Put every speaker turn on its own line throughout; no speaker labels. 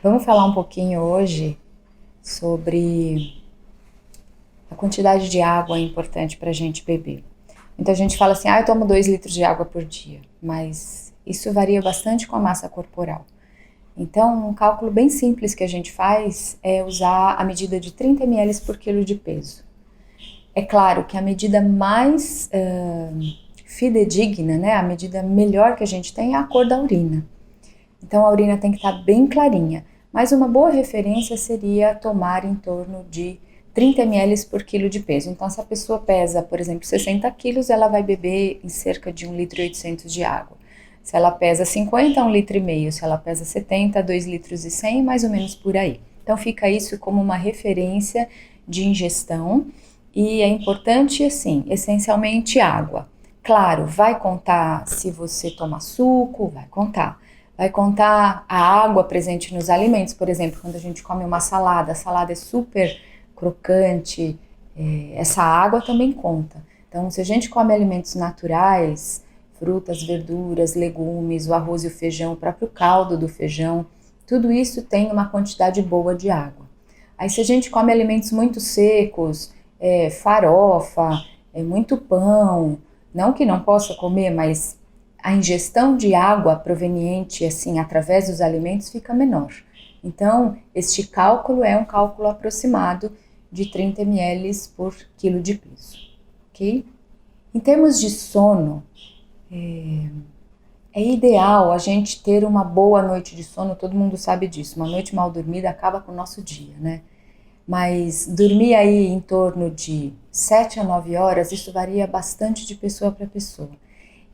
Vamos falar um pouquinho hoje sobre a quantidade de água importante para a gente beber. Muita gente fala assim, eu tomo 2 litros de água por dia, mas isso varia bastante com a massa corporal. Então, um cálculo bem simples que a gente faz é usar a medida de 30 ml por quilo de peso. É claro que a medida mais fidedigna, né, a medida melhor que a gente tem é a cor da urina. Então, a urina tem que estar bem clarinha. Mas uma boa referência seria tomar em torno de 30 ml por quilo de peso. Então, se a pessoa pesa, por exemplo, 60 quilos, ela vai beber em cerca de 1,8 litro de água. Se ela pesa 50, 1,5 litro. Se ela pesa 70, 2,1 litros, mais ou menos por aí. Então, fica isso como uma referência de ingestão. E é importante, assim, essencialmente água. Claro, vai contar se você toma suco, vai contar. Vai contar a água presente nos alimentos, por exemplo, quando a gente come uma salada, a salada é super crocante, essa água também conta. Então, se a gente come alimentos naturais, frutas, verduras, legumes, o arroz e o feijão, o próprio caldo do feijão, tudo isso tem uma quantidade boa de água. Aí, se a gente come alimentos muito secos, farofa, muito pão, não que não possa comer, mas a ingestão de água proveniente, assim, através dos alimentos fica menor. Então, este cálculo é um cálculo aproximado de 30 ml por quilo de peso, ok? Em termos de sono, é ideal a gente ter uma boa noite de sono, todo mundo sabe disso, uma noite mal dormida acaba com o nosso dia, né? Mas dormir aí em torno de 7 a 9 horas, isso varia bastante de pessoa para pessoa.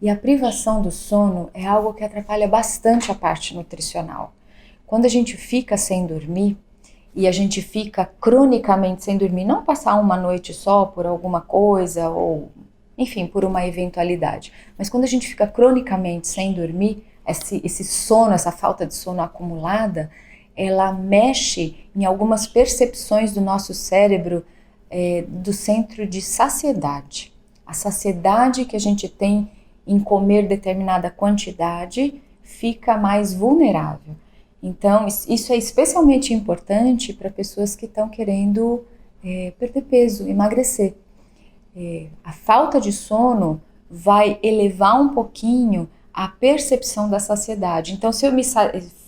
E a privação do sono é algo que atrapalha bastante a parte nutricional. Quando a gente fica sem dormir, e a gente fica cronicamente sem dormir, não passar uma noite só por alguma coisa, ou enfim, por uma eventualidade, mas quando a gente fica cronicamente sem dormir, esse sono, essa falta de sono acumulada, ela mexe em algumas percepções do nosso cérebro, do centro de saciedade. A saciedade que a gente tem em comer determinada quantidade, fica mais vulnerável. Então, isso é especialmente importante para pessoas que estão querendo perder peso, emagrecer. A falta de sono vai elevar um pouquinho a percepção da saciedade. Então, se eu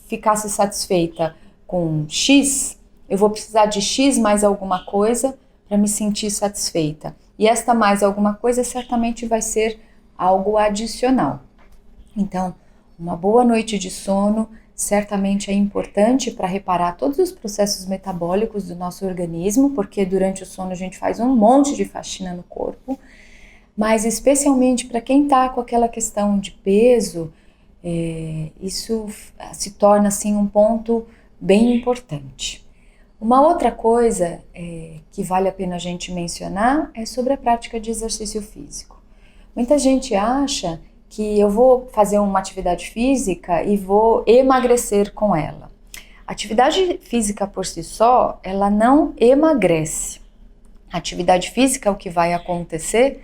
ficasse satisfeita com X, eu vou precisar de X mais alguma coisa para me sentir satisfeita. E esta mais alguma coisa certamente vai ser algo adicional. Então, uma boa noite de sono certamente é importante para reparar todos os processos metabólicos do nosso organismo, porque durante o sono a gente faz um monte de faxina no corpo, mas especialmente para quem está com aquela questão de peso, isso se torna assim um ponto bem importante. Uma outra coisa que vale a pena a gente mencionar é sobre a prática de exercício físico. Muita gente acha que eu vou fazer uma atividade física e vou emagrecer com ela. A atividade física por si só, ela não emagrece. A atividade física, o que vai acontecer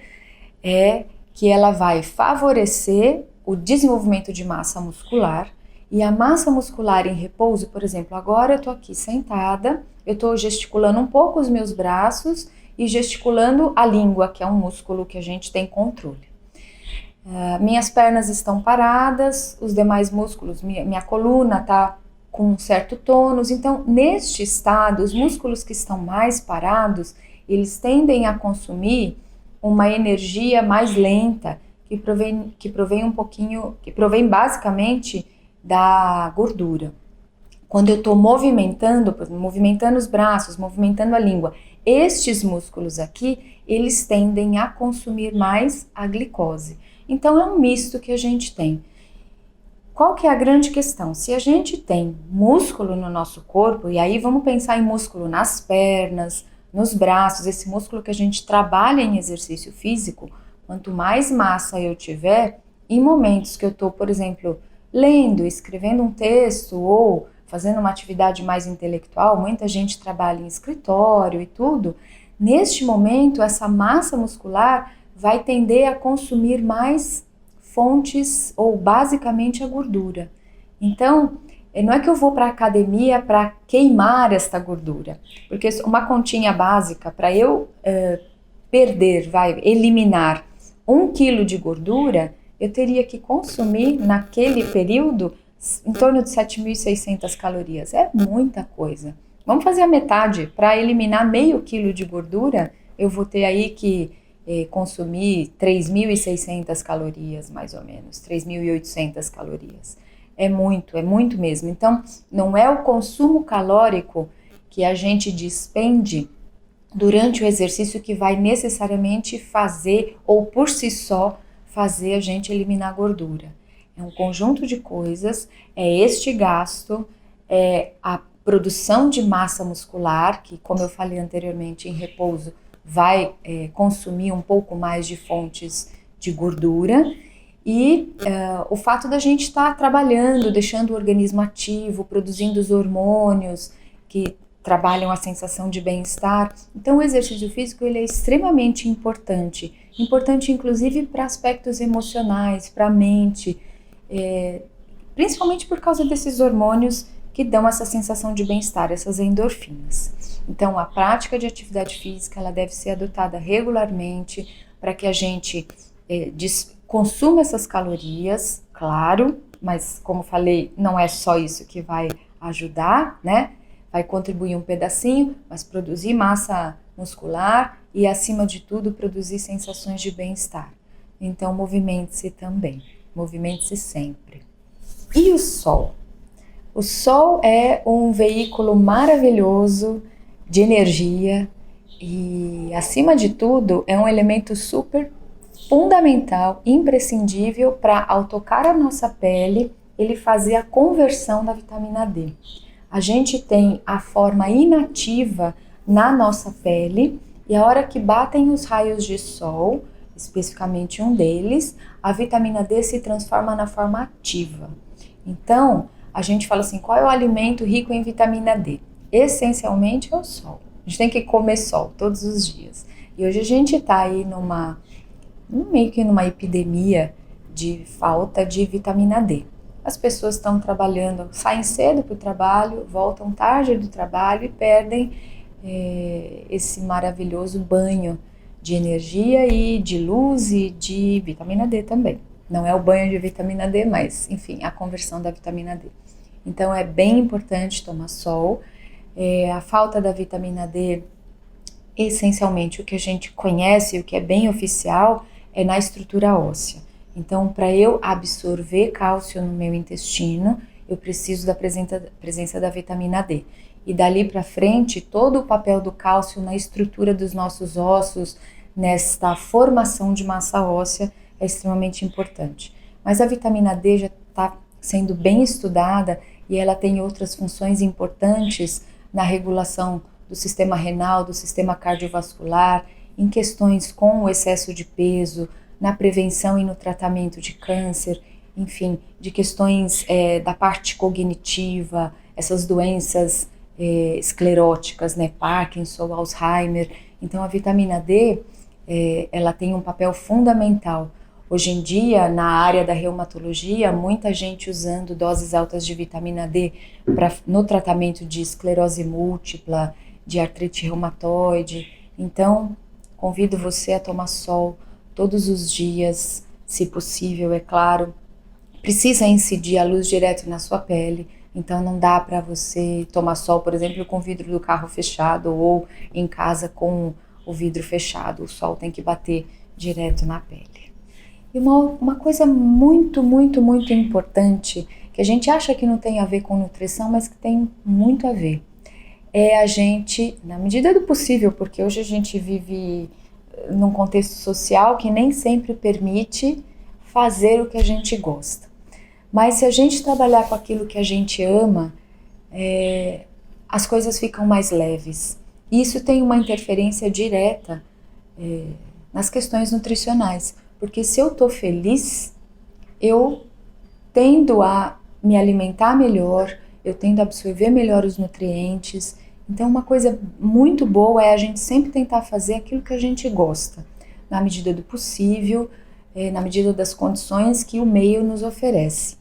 é que ela vai favorecer o desenvolvimento de massa muscular, e a massa muscular em repouso, por exemplo, agora eu estou aqui sentada, eu estou gesticulando um pouco os meus braços e gesticulando a língua, que é um músculo que a gente tem controle. Minhas pernas estão paradas, os demais músculos, minha coluna está com um certo tônus. Então, neste estado, os músculos que estão mais parados, eles tendem a consumir uma energia mais lenta, que provém basicamente da gordura. Quando eu estou movimentando os braços, movimentando a língua, estes músculos aqui, eles tendem a consumir mais a glicose. Então, é um misto que a gente tem. Qual que é a grande questão? Se a gente tem músculo no nosso corpo, e aí vamos pensar em músculo nas pernas, nos braços, esse músculo que a gente trabalha em exercício físico, quanto mais massa eu tiver, em momentos que eu estou, por exemplo, lendo, escrevendo um texto ou fazendo uma atividade mais intelectual, muita gente trabalha em escritório e tudo, neste momento essa massa muscular vai tender a consumir mais fontes ou basicamente a gordura. Então, não é que eu vou para a academia para queimar esta gordura, porque uma continha básica para eu eliminar 1 quilo de gordura, eu teria que consumir naquele período em torno de 7.600 calorias. É muita coisa. Vamos fazer a metade. Para eliminar meio quilo de gordura, eu vou ter aí que consumir 3.600 calorias, mais ou menos, 3.800 calorias. É muito mesmo. Então, não é o consumo calórico que a gente despende durante o exercício que vai necessariamente fazer, ou por si só, fazer a gente eliminar gordura. É um conjunto de coisas, é este gasto, é a produção de massa muscular, que, como eu falei anteriormente, em repouso, vai consumir um pouco mais de fontes de gordura, e o fato da gente estar trabalhando, deixando o organismo ativo, produzindo os hormônios que trabalham a sensação de bem-estar. Então o exercício físico ele é extremamente importante inclusive para aspectos emocionais, para a mente, principalmente por causa desses hormônios que dão essa sensação de bem-estar, essas endorfinas. Então a prática de atividade física ela deve ser adotada regularmente para que a gente consuma essas calorias, claro, mas como falei, não é só isso que vai ajudar, né? Vai contribuir um pedacinho, mas produzir massa muscular e, acima de tudo, produzir sensações de bem-estar. Então, movimente-se também, movimente-se sempre. E o sol? O sol é um veículo maravilhoso de energia e, acima de tudo, é um elemento super fundamental, imprescindível para, ao tocar a nossa pele, ele fazer a conversão da vitamina D. A gente tem a forma inativa na nossa pele e a hora que batem os raios de sol, especificamente um deles, a vitamina D se transforma na forma ativa. Então, a gente fala assim, qual é o alimento rico em vitamina D? Essencialmente é o sol. A gente tem que comer sol todos os dias. E hoje a gente está aí meio que numa epidemia de falta de vitamina D. As pessoas estão trabalhando, saem cedo para o trabalho, voltam tarde do trabalho e perdem esse maravilhoso banho de energia e de luz e de vitamina D também. Não é o banho de vitamina D, mas, enfim, a conversão da vitamina D. Então, é bem importante tomar sol. A falta da vitamina D, essencialmente, o que a gente conhece, o que é bem oficial, é na estrutura óssea. Então, para eu absorver cálcio no meu intestino, eu preciso da presença da vitamina D. E dali para frente, todo o papel do cálcio na estrutura dos nossos ossos, nesta formação de massa óssea, é extremamente importante. Mas a vitamina D já está sendo bem estudada e ela tem outras funções importantes na regulação do sistema renal, do sistema cardiovascular, em questões com o excesso de peso, na prevenção e no tratamento de câncer, enfim, de questões da parte cognitiva, essas doenças escleróticas, né, Parkinson, Alzheimer. Então a vitamina D, ela tem um papel fundamental. Hoje em dia, na área da reumatologia, muita gente usando doses altas de vitamina D no tratamento de esclerose múltipla, de artrite reumatoide. Então, convido você a tomar sol todos os dias, se possível, é claro. Precisa incidir a luz direto na sua pele, então não dá para você tomar sol, por exemplo, com o vidro do carro fechado ou em casa com o vidro fechado. O sol tem que bater direto na pele. E uma coisa muito importante, que a gente acha que não tem a ver com nutrição, mas que tem muito a ver, é a gente, na medida do possível, porque hoje a gente vive num contexto social que nem sempre permite fazer o que a gente gosta. Mas se a gente trabalhar com aquilo que a gente ama, as coisas ficam mais leves. E isso tem uma interferência direta nas questões nutricionais. Porque se eu estou feliz, eu tendo a me alimentar melhor, eu tendo a absorver melhor os nutrientes. Então uma coisa muito boa é a gente sempre tentar fazer aquilo que a gente gosta, na medida do possível, na medida das condições que o meio nos oferece.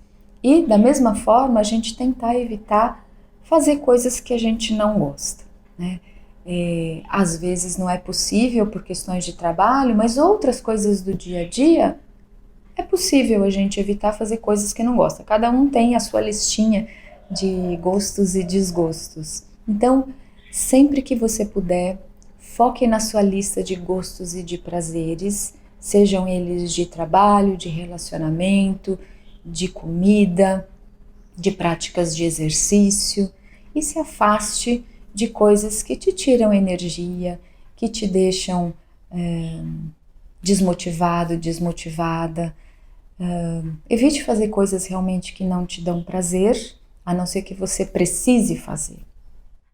E, da mesma forma, a gente tentar evitar fazer coisas que a gente não gosta, né? Às vezes não é possível por questões de trabalho, mas outras coisas do dia a dia é possível a gente evitar fazer coisas que não gosta. Cada um tem a sua listinha de gostos e desgostos. Então, sempre que você puder, foque na sua lista de gostos e de prazeres, sejam eles de trabalho, de relacionamento, de comida, de práticas de exercício, e se afaste de coisas que te tiram energia, que te deixam desmotivado, desmotivada. Evite fazer coisas realmente que não te dão prazer, a não ser que você precise fazer.